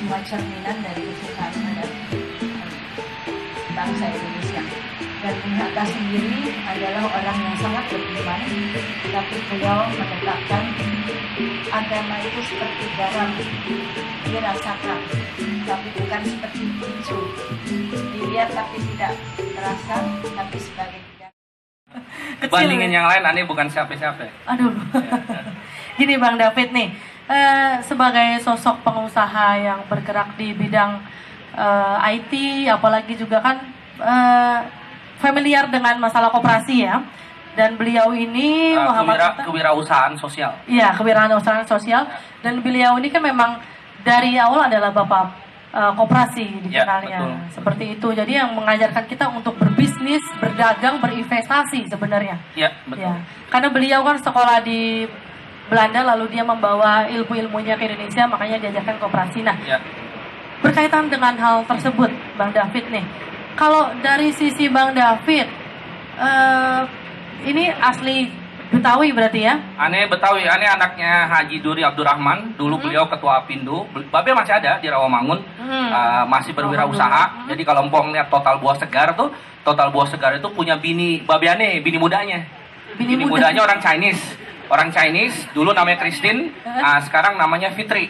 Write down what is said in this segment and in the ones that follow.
semua cerminan dari kesukaan terhadap bangsa Indonesia. Dan Bung Hatta sendiri adalah orang yang sangat beriman, tapi beliau menetapkan agama itu seperti garam, dirasakan, tapi bukan seperti tisu, dilihat tapi tidak terasa, tapi sebagai tidak. Bandingin yang lain, aneh bukan siapa-siapa. Aduh, gini Bang David nih, sebagai sosok pengusaha yang bergerak di bidang IT, apalagi juga kan familiar dengan masalah koperasi ya. Dan beliau ini kewirausahaan sosial. Iya, kewirausahaan sosial. Dan beliau ini kan memang dari awal adalah bapak koperasi dikenalnya. Ya, seperti itu. Jadi yang mengajarkan kita untuk berbisnis, berdagang, berinvestasi sebenarnya. Iya, betul. Ya. Karena beliau kan sekolah di Belanda, lalu dia membawa ilmu-ilmunya ke Indonesia, makanya diajarkan koperasi. Nah, ya. Berkaitan dengan hal tersebut, Bang David nih, kalau dari sisi Bang David, ini asli Betawi berarti ya? Aneh Betawi, aneh anaknya Haji Duri Abdurrahman. Dulu beliau ketua Apindo. Babe masih ada di Rawamangun, masih berwirausaha. Jadi kalau empong lihat Total Buah Segar tuh, Total Buah Segar itu punya bini, Babe aneh, bini mudanya. Bini mudanya orang Chinese. Orang Chinese, dulu namanya Christine, sekarang namanya Fitri.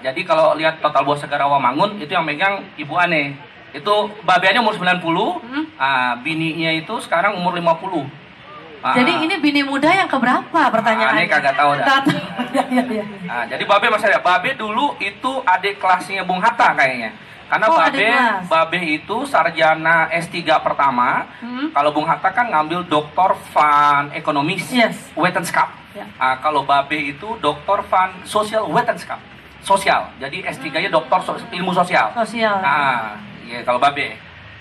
Jadi kalau lihat Total Buah Segar Rawamangun, itu yang megang Ibu Aneh. Itu babeannya umur 90, bininya itu sekarang umur 50. Jadi ini bini muda yang keberapa pertanyaannya? Aneh kagak tahu dah. Ya. Jadi Babe masih ada. Babe dulu itu adik kelasnya Bung Hatta kayaknya. Karena Babe itu sarjana S3 pertama. Kalau Bung Hatta kan ngambil Doktor Van Economics, Wetenschap. Kalau Babe itu Doktor Van Social Wetenschap. Sosial. Jadi S3-nya Doktor Ilmu Sosial. Ya kalau Babe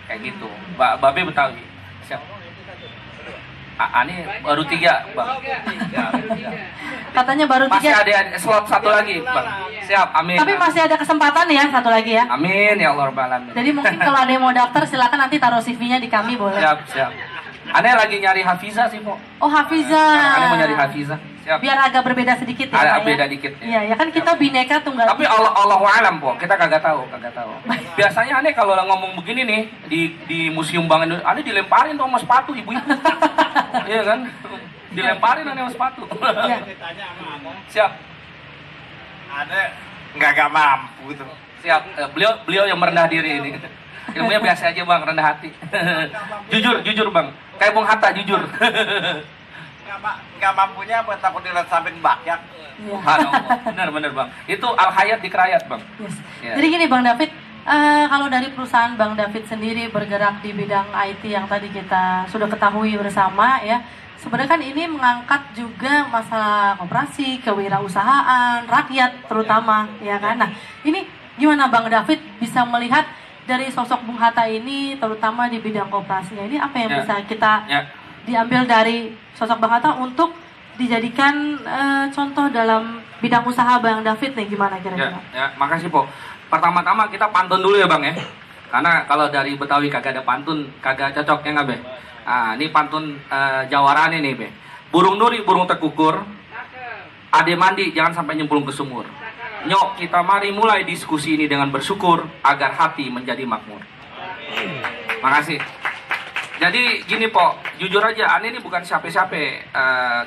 kayak gitu. Babe Betawi. Siap. Ani baru 3, Bang. Katanya baru 3. Masih ada slot satu lagi, Bang. Siap, amin. Tapi masih ada kesempatan ya, satu lagi ya. Amin ya Allah Rabbal Alamin. Jadi mungkin kalau ada yang mau daftar silakan nanti taruh CV-nya di kami boleh. Siap. Aneh lagi nyari Hafiza sih, Po. Oh, Hafiza. Aneh mau nyari Hafiza. Siap. Biar agak berbeda sedikit ya. Ada beda dikit. Iya, ya kan kita bineka tunggal. Tapi Allahu a'lam, Po. Kita kagak tahu. Biasanya aneh kalau ngomong begini nih di Museum Bank Indonesia, aneh dilemparin tuh sama sepatu ibu-ibu. Iya kan? Dilemparin aneh sama sepatu. Iya. Siap. Aneh nggak mampu tuh. Siap. Beliau yang merendah diri ini. Ilmunya biasa aja, Bang, rendah hati. jujur Bang. Kayak Bung Hatta jujur. Nggak mampunya buat takut dilihat samping bakyak. Bener Bang. Itu Al Hayat di Kerayat, Bang. Yes. Ya. Jadi gini Bang David, kalau dari perusahaan Bang David sendiri bergerak di bidang IT yang tadi kita sudah ketahui bersama ya, sebenarnya kan ini mengangkat juga masalah koperasi, kewirausahaan, rakyat terutama ya kan. Nah ini gimana Bang David bisa melihat dari sosok Bung Hatta ini terutama di bidang koperasinya ini, apa yang bisa kita diambil dari sosok Bang Hatta untuk dijadikan contoh dalam bidang usaha Bang David nih, gimana kira-kira? Ya, makasih Po. Pertama-tama kita pantun dulu ya Bang ya. Karena kalau dari Betawi kagak ada pantun, kagak cocok ya nggak Be? Ini pantun Jawarane nih Be. Burung duri, burung tekukur, ade mandi jangan sampai nyemplung ke sumur. Nyok kita mari mulai diskusi ini dengan bersyukur agar hati menjadi makmur. Makasih. Jadi gini Po, jujur aja aneh ini bukan siapa-siapa.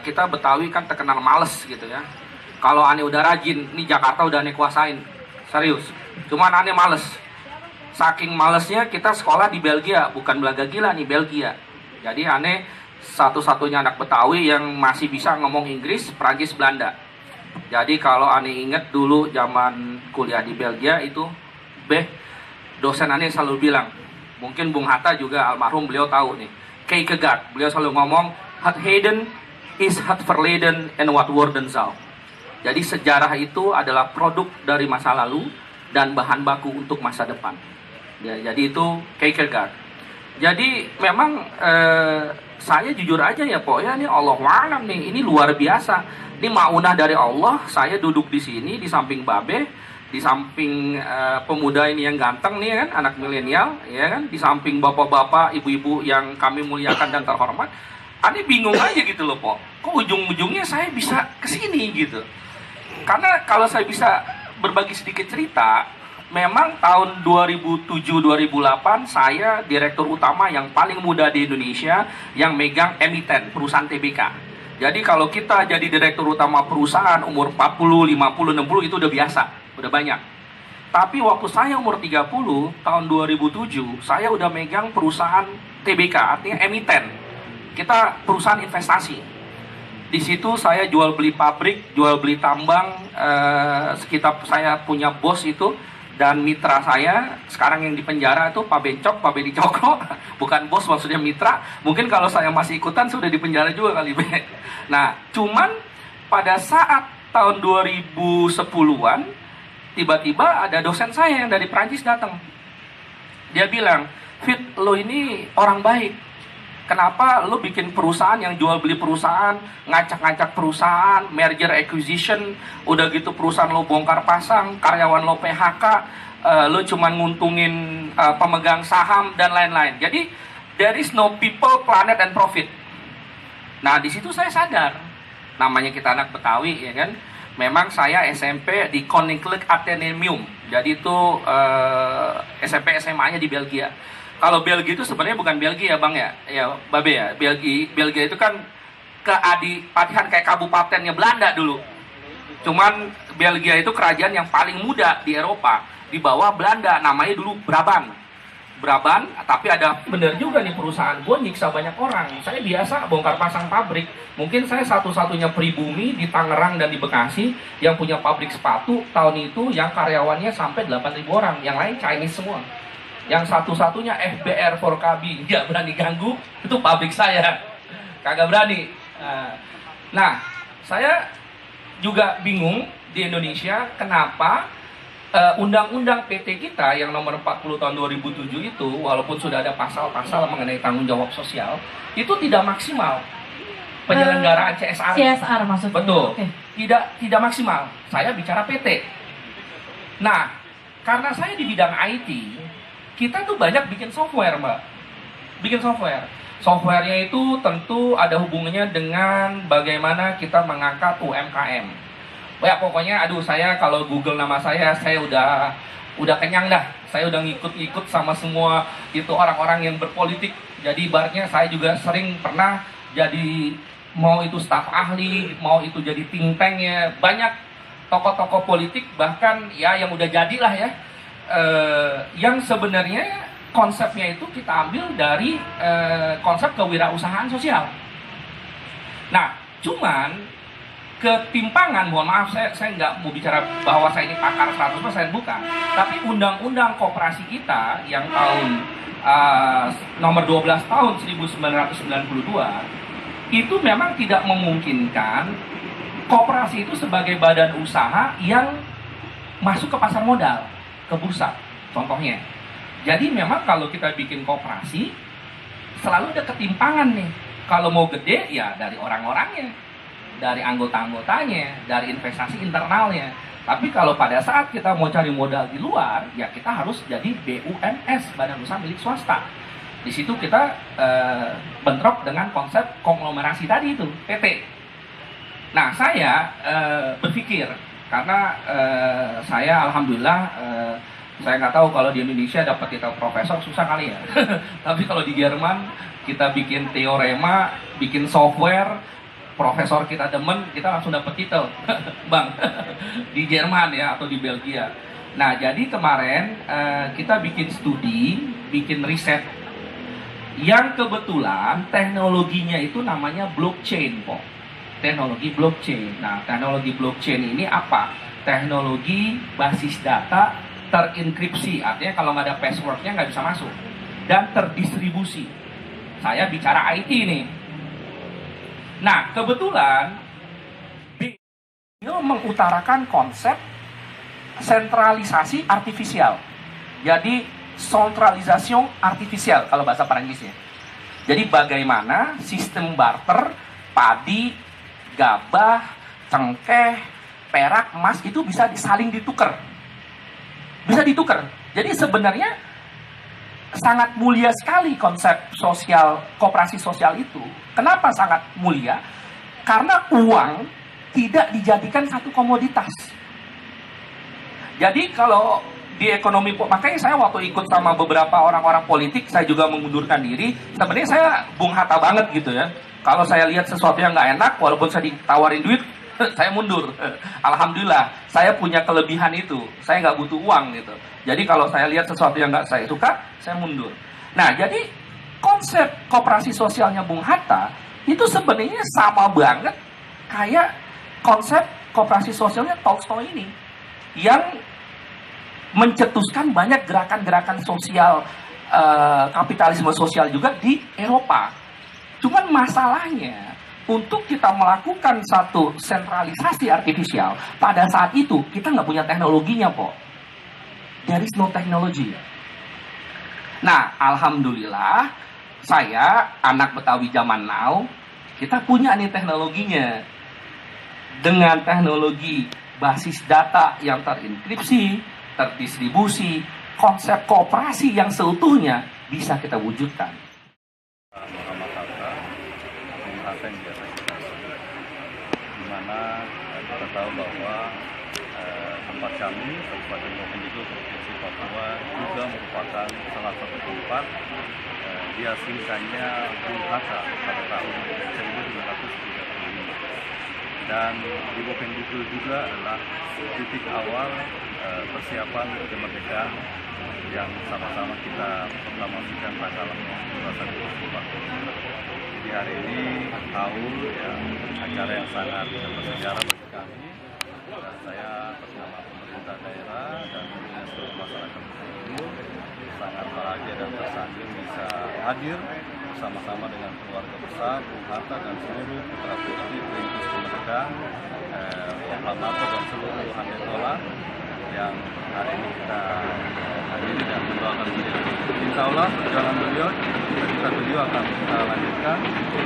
Kita Betawi kan terkenal males gitu ya. Kalau aneh udah rajin, nih Jakarta udah aneh kuasain. Serius. Cuman aneh males. Saking malesnya kita sekolah di Belgia, bukan Belaga Gila nih, Belgia. Jadi aneh satu-satunya anak Betawi yang masih bisa ngomong Inggris, Prancis, Belanda. Jadi kalau aneh inget dulu zaman kuliah di Belgia itu, dosen aneh selalu bilang, mungkin Bung Hatta juga almarhum beliau tahu nih, Kierkegaard, beliau selalu ngomong, "Het heden is het verleden en wat worden zal." Jadi sejarah itu adalah produk dari masa lalu dan bahan baku untuk masa depan. Ya, jadi itu Kierkegaard. Jadi memang saya jujur aja ya Po, ya ini Allahu'alam nih, ini luar biasa. Ini maunah dari Allah, saya duduk di sini di samping Babe, di samping pemuda ini yang ganteng nih kan, anak milenial, ya kan, di samping bapak-bapak, ibu-ibu yang kami muliakan dan terhormat. Ani bingung aja gitu loh Po, kok ujung-ujungnya saya bisa kesini gitu. Karena kalau saya bisa berbagi sedikit cerita, memang tahun 2007-2008 saya direktur utama yang paling muda di Indonesia yang megang emiten perusahaan TBK. Jadi kalau kita jadi direktur utama perusahaan umur 40, 50, 60 itu udah biasa, udah banyak. Tapi waktu saya umur 30, tahun 2007, saya udah megang perusahaan TBK, artinya emiten. Kita perusahaan investasi. Di situ saya jual beli pabrik, jual beli tambang, sekitar saya punya bos itu, dan mitra saya, sekarang yang di penjara itu Pak Bencok, Pak Bedi Cokro, bukan bos maksudnya mitra, mungkin kalau saya masih ikutan sudah di penjara juga kali. Nah, cuman pada saat tahun 2010-an, tiba-tiba ada dosen saya yang dari Prancis datang. Dia bilang, Fit, lo ini orang baik. Kenapa lo bikin perusahaan yang jual beli perusahaan, ngacak-ngacak perusahaan, merger acquisition, udah gitu perusahaan lo bongkar pasang, karyawan lo PHK, lo cuma nguntungin pemegang saham dan lain-lain. Jadi there is no people, planet, and profit. Nah di situ saya sadar, namanya kita anak Betawi ya kan. Memang saya SMP di Koninklijk Atheneum. Jadi itu SMP SMA-nya di Belgia. Kalau Belgia itu sebenarnya bukan Belgia Bang ya. Ya, Babe ya. Belgia itu kan keadipatian kayak kabupatennya Belanda dulu. Cuman Belgia itu kerajaan yang paling muda di Eropa. Di bawah Belanda, namanya dulu Brabant. Tapi ada bener juga nih perusahaan gue nyiksa banyak orang. Saya biasa bongkar pasang pabrik. Mungkin saya satu-satunya pribumi di Tangerang dan di Bekasi yang punya pabrik sepatu tahun itu yang karyawannya sampai 8.000 orang. Yang lain Chinese semua. Yang satu-satunya FBR Forkabi nggak berani ganggu, itu pabrik saya. Kagak berani. Nah, saya juga bingung di Indonesia kenapa undang-undang PT kita yang nomor 40 tahun 2007 itu, walaupun sudah ada pasal-pasal mengenai tanggung jawab sosial, itu tidak maksimal penyelenggaraan CSR. CSR maksudnya. Betul. Okay. Tidak maksimal. Saya bicara PT. Nah, karena saya di bidang IT, kita tuh banyak bikin software, Mbak. Bikin software. Softwarenya itu tentu ada hubungannya dengan bagaimana kita mengangkat UMKM. Ya pokoknya, saya kalau Google nama saya udah kenyang dah. Saya udah ngikut-ngikut sama semua itu orang-orang yang berpolitik. Jadi ibaratnya saya juga sering pernah jadi, mau itu staf ahli, mau itu jadi think tanknya. Banyak tokoh-tokoh politik bahkan ya yang udah jadilah ya. Yang sebenarnya konsepnya itu kita ambil dari konsep kewirausahaan sosial. Nah, cuman ketimpangan, mohon maaf saya nggak mau bicara bahwa saya ini pakar 100%, bukan. Tapi undang-undang koperasi kita yang tahun nomor 12 tahun 1992 itu memang tidak memungkinkan koperasi itu sebagai badan usaha yang masuk ke pasar modal, ke bursa, contohnya. Jadi memang kalau kita bikin koperasi, selalu ada ketimpangan nih. Kalau mau gede, ya dari orang-orangnya, dari anggota-anggotanya, dari investasi internalnya. Tapi kalau pada saat kita mau cari modal di luar, ya kita harus jadi BUMS, badan usaha milik swasta. Di situ kita bentrok dengan konsep konglomerasi tadi itu, PT. Nah, saya berpikir, karena saya alhamdulillah saya nggak tahu kalau di Indonesia dapat titel profesor susah kali ya. Tapi kalau di Jerman kita bikin teorema, bikin software, profesor kita demen, kita langsung dapat titel, Bang. Di Jerman ya atau di Belgia. Nah, jadi kemarin kita bikin studi, bikin riset yang kebetulan teknologinya itu namanya blockchain, Pak. Teknologi blockchain. Nah, teknologi blockchain ini apa? Teknologi basis data terenkripsi, artinya kalau nggak ada passwordnya nggak bisa masuk, dan terdistribusi. Saya bicara IT nih. Nah, kebetulan beliau mengutarakan konsep sentralisasi artifisial. Jadi centralisasi artifisial kalau bahasa Perancisnya. Jadi bagaimana sistem barter padi, gabah, cengkeh, perak, emas itu bisa saling ditukar. Bisa ditukar. Jadi sebenarnya sangat mulia sekali konsep sosial, koperasi sosial itu. Kenapa sangat mulia? Karena uang tidak dijadikan satu komoditas. Jadi kalau di ekonomi, makanya saya waktu ikut sama beberapa orang-orang politik, saya juga mengundurkan diri. Sebenarnya saya Bung Hatta banget gitu ya. Kalau saya lihat sesuatu yang nggak enak, walaupun saya ditawarin duit, saya mundur. Alhamdulillah, saya punya kelebihan itu. Saya nggak butuh uang gitu. Jadi kalau saya lihat sesuatu yang nggak saya suka, saya mundur. Nah, jadi konsep koperasi sosialnya Bung Hatta itu sebenarnya sama banget kayak konsep koperasi sosialnya Tolstoy ini, yang mencetuskan banyak gerakan-gerakan sosial, kapitalisme sosial juga di Eropa. Cuman masalahnya, untuk kita melakukan satu sentralisasi artifisial, pada saat itu kita nggak punya teknologinya, Pak. There is no technology. Nah, alhamdulillah, saya anak Betawi zaman now, kita punya nih teknologinya. Dengan teknologi basis data yang terenkripsi, terdistribusi, konsep kooperasi yang seutuhnya bisa kita wujudkan. Muhammad Hatta, Bung Hatta yang biasa kita sebut, di mana kita tahu bahwa tempat kami, Kabupaten Bovendigul, Provinsi Papua, juga merupakan salah satu tempat diasingkannya Bung Hatta pada tahun 1935. Dan di Bovendigul juga adalah titik awal persiapan kemerdekaan yang sama-sama kita proklamasikan tanggal 21 Jadi hari ini tahun yang acara yang sangat bersejarah bagi kami, dan saya atas nama pemerintah daerah dan tentunya seluruh masyarakat Bovendigul sangat bahagia dan tersanjung bisa hadir bersama-sama dengan keluarga besar Bung Hatta dan seluruh putra putri perintis kemerdekaan, proklamator dan seluruh handetola yang hari ini kita hadiri dan mendoakan beliau. Insya Allah perjalanan beliau akan kita lanjutkan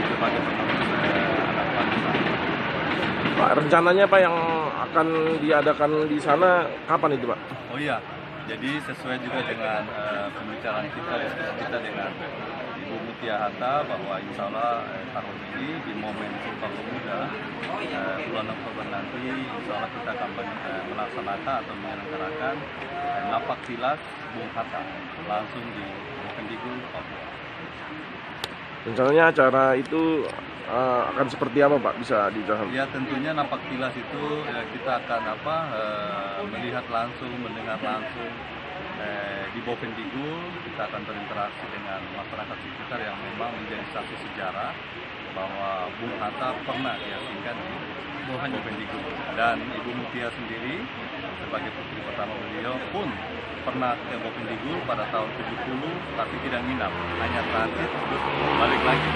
sebagai penerus anak bangsa. Pak, rencananya Pak yang akan diadakan di sana kapan itu Pak? Oh iya, jadi sesuai juga dengan pembicaraan kita, diskusi kita dengan Ibu Mutia Hatta, bahwa insya Allah tahun ini di momen Sumpah Pemuda bulan Oktober nanti insya Allah kita akan melaksanakan atau menyelenggarakan napak tilas Bung Hatta langsung di Bovendigul, Papua. Rencananya acara itu akan seperti apa Pak? Bisa dijelaskan? Ya tentunya napak tilas itu kita akan melihat langsung, mendengar langsung di Bovendigul. Kita akan berinteraksi dengan masyarakat sekitar yang memang menjadi saksi sejarah bahwa Bung Hatta pernah diasingkan di Bovendigul. Dan Ibu Mutia sendiri sebagai putri pertama beliau pun pernah ke Bovendigul pada tahun 70, tapi tidak nginap, hanya transit terus balik lagi.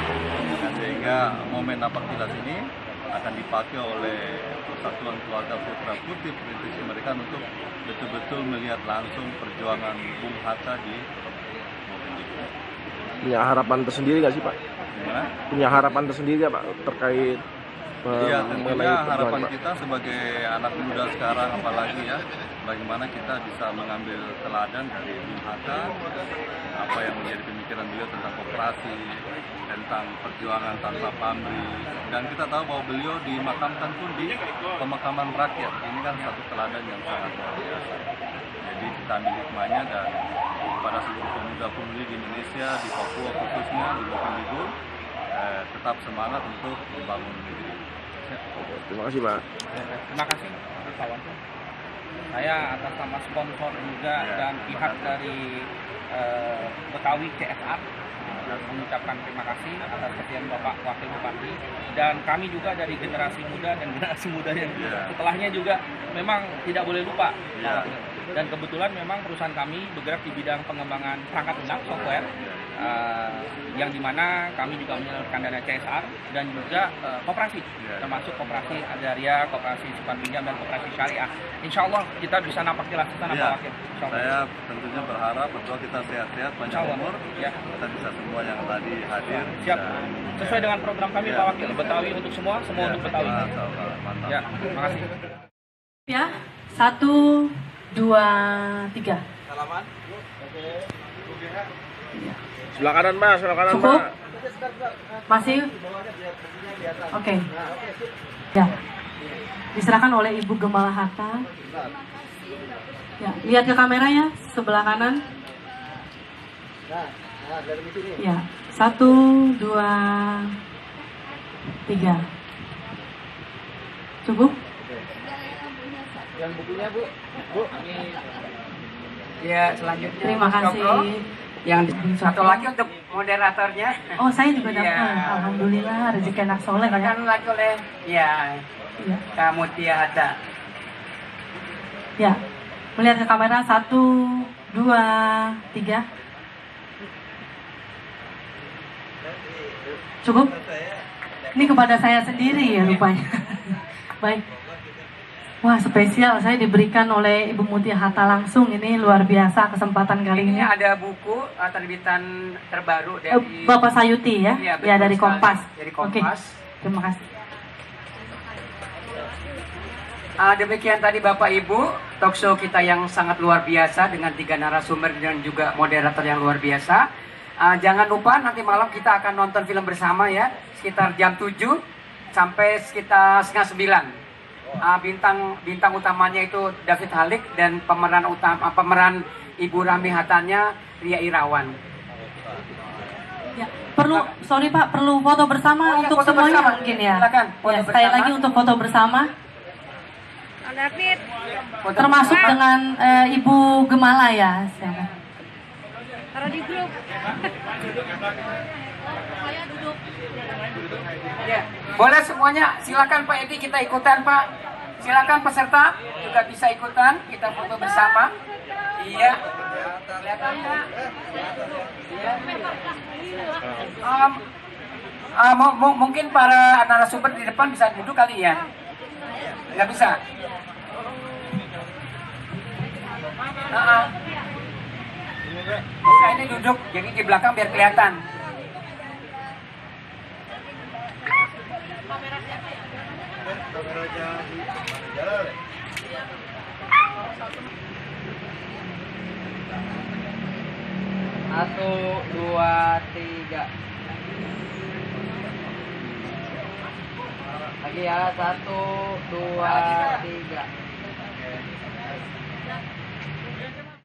Nah, sehingga momen napak tilas ini akan dipakai oleh Persatuan Keluarga Putra Putri Perintis Kemerdekaan untuk betul-betul melihat langsung perjuangan Bung Hatta di Bovendigul. Punya harapan tersendiri nggak sih Pak? Gimana? Punya harapan tersendiri nggak Pak terkait Iya, tentunya harapan Pak? kita sebagai anak muda sekarang, apalagi ya, bagaimana kita bisa mengambil teladan dari Bung Hatta, apa yang menjadi pemikiran beliau tentang koperasi, tentang perjuangan tanpa pamrih, dan kita tahu bahwa beliau dimakamkan pun di pemakaman rakyat. Ini kan satu teladan yang sangat luar biasa. Jadi kita ambil hikmahnya, dan pada seluruh pemuda-pemudi di Indonesia, di Papua khususnya, di Bovendigul, tetap semangat untuk membangun negeri. Terima kasih Pak. Terima kasih kawan. Saya atas nama sponsor juga dan pihak dari Betawi CSR mengucapkan terima kasih atas kesediaan Bapak Wakil Bupati, dan kami juga dari generasi muda dan generasi muda yang setelahnya juga memang tidak boleh lupa. Dan kebetulan memang perusahaan kami bergerak di bidang pengembangan perangkat lunak software, yang dimana kami juga menyalurkan dana CSR dan juga koperasi, termasuk koperasi agraria, koperasi simpan pinjam, dan koperasi syariah. Insya Allah kita bisa nampak jelas ke sana Pak Wakil. Saya tentunya berharap bahwa kita sehat-sehat, panjang umur, kita bisa semua yang tadi hadir. Siap. Sesuai dengan program kami Pak Wakil, Betawi untuk semua, semua untuk Betawi. Mantap. Ya, terima kasih. Ya, 1, 2, 3. Salaman. Sebelah kanan Pak, sebelah kanan Cukup? Pak. Masih? Oke. Ya. Diserahkan oleh Ibu Gemala Hatta. Ya, lihat ke kamera ya, sebelah kanan. Ya, 1, 2, 3. Cukup? Yang bukunya Bu. Bu. Ya, selanjutnya. Terima kasih. Yang satu lagi untuk moderatornya. Oh, saya juga dapat. Iya. Alhamdulillah, rezeki anak soleh ya. Akan lagi oleh Ya. Kak Mutia Hatta. Ya, melihat ke kamera 1, 2, 3. Cukup? Ini kepada saya sendiri ya rupanya. Baik. Wah, spesial saya diberikan oleh Ibu Mutia Hatta langsung. Ini luar biasa kesempatan kali ini. Ini ada buku terbitan terbaru dari Bapak Sayuti ya? Iya, Ya, betul dari sekali. Kompas. Dari Oke. Kompas. Terima kasih. Demikian tadi Bapak Ibu, talkshow kita yang sangat luar biasa dengan 3 narasumber dan juga moderator yang luar biasa. Jangan lupa nanti malam kita akan nonton film bersama ya, sekitar jam 7 sampai sekitar setengah 9. Bintang utamanya itu David Halik dan pemeran Ibu Rami Hatanya Ria Irawan. Ya, sorry Pak, perlu foto bersama Oh, iya, untuk foto semuanya bersama. mungkin ya. Silakan, foto Ya, sekali bersama. lagi untuk foto bersama. David. Foto Termasuk bersama. dengan Ibu Gemala ya. Silakan. Taruh di grup. Ya, boleh semuanya, silakan Pak Edi kita ikutan Pak. Silakan peserta juga bisa ikutan, kita foto bersama. Iya. Kelihatan Pak. Iya. Mungkin para narasumber di depan bisa duduk kali ya? Nggak bisa? Bisa ini duduk, jadi di belakang biar kelihatan. Satu, dua, tiga. Lagi ya, 1, 2, 3.